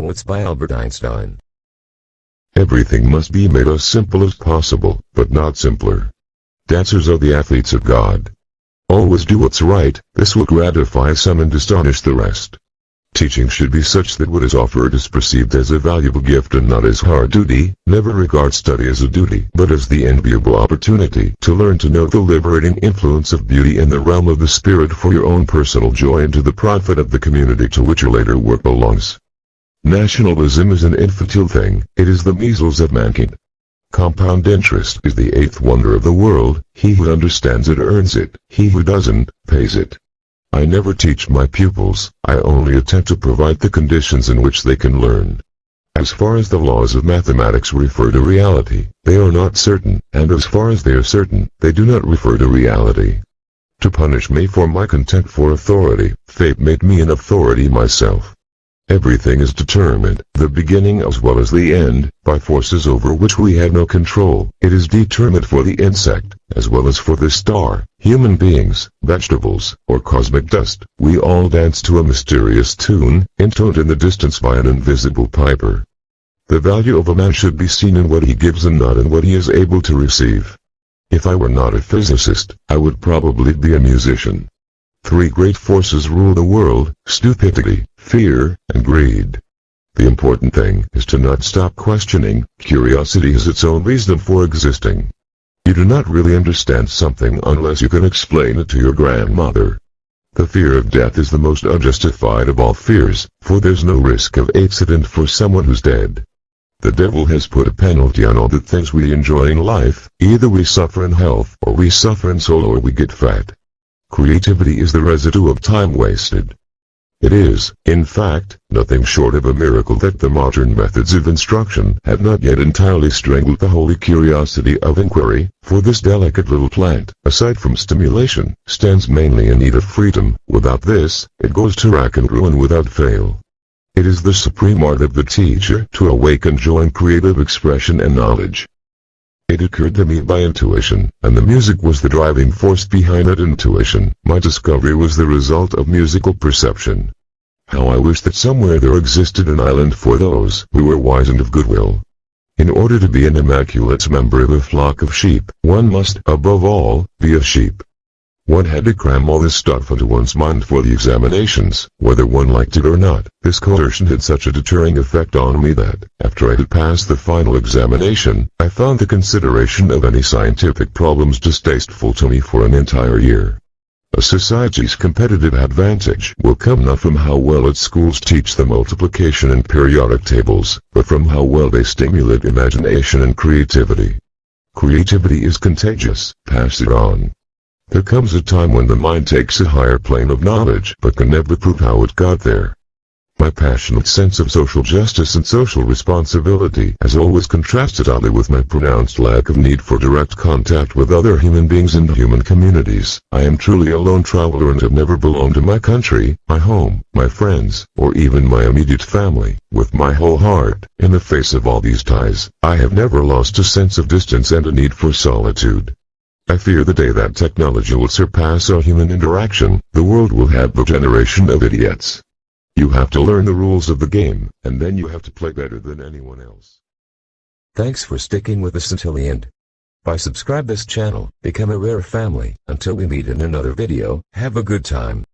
Quotes by Albert Einstein. Everything must be made as simple as possible, but not simpler. Dancers are the athletes of God. Always do what's right, this will gratify some and astonish the rest. Teaching should be such that what is offered is perceived as a valuable gift and not as hard duty. Never regard study as a duty, but as the enviable opportunity to learn to know the liberating influence of beauty in the realm of the spirit for your own personal joy and to the profit of the community to which your later work belongs. Nationalism is an infantile thing, it is the measles of mankind. Compound interest is the eighth wonder of the world, he who understands it earns it, he who doesn't, pays it. I never teach my pupils, I only attempt to provide the conditions in which they can learn. As far as the laws of mathematics refer to reality, they are not certain, and as far as they are certain, they do not refer to reality. To punish me for my contempt for authority, fate made me an authority myself. Everything is determined, the beginning as well as the end, by forces over which we have no control. It is determined for the insect, as well as for the star, human beings, vegetables, or cosmic dust. We all dance to a mysterious tune, intoned in the distance by an invisible piper. The value of a man should be seen in what he gives and not in what he is able to receive. If I were not a physicist, I would probably be a musician. Three great forces rule the world: stupidity, fear, and greed. The important thing is to not stop questioning. Curiosity has its own reason for existing. You do not really understand something unless you can explain it to your grandmother. The fear of death is the most unjustified of all fears, for there's no risk of accident for someone who's dead. The devil has put a penalty on all the things we enjoy in life: either we suffer in health, or we suffer in soul, or we get fat. Creativity is the residue of time wasted. It is, in fact, nothing short of a miracle that the modern methods of instruction have not yet entirely strangled the holy curiosity of inquiry, for this delicate little plant, aside from stimulation, stands mainly in need of freedom. Without this, it goes to rack and ruin without fail. It is the supreme art of the teacher to awaken joy in creative expression and knowledge. It occurred to me by intuition, and the music was the driving force behind that intuition. My discovery was the result of musical perception. How I wish that somewhere there existed an island for those who were wise and of goodwill. In order to be an immaculate member of a flock of sheep, one must, above all, be a sheep. One had to cram all this stuff into one's mind for the examinations, whether one liked it or not. This coercion had such a deterring effect on me that, after I had passed the final examination, I found the consideration of any scientific problems distasteful to me for an entire year. A society's competitive advantage will come not from how well its schools teach the multiplication and periodic tables, but from how well they stimulate imagination and creativity. Creativity is contagious, pass it on. There comes a time when the mind takes a higher plane of knowledge but can never prove how it got there. My passionate sense of social justice and social responsibility has always contrasted oddly with my pronounced lack of need for direct contact with other human beings and human communities. I am truly a lone traveler and have never belonged to my country, my home, my friends, or even my immediate family. With my whole heart, in the face of all these ties, I have never lost a sense of distance and a need for solitude. I fear the day that technology will surpass our human interaction, the world will have a generation of idiots. You have to learn the rules of the game, and then you have to play better than anyone else. Thanks for sticking with us until the end. By subscribe this channel, become a rare family. Until we meet in another video, have a good time.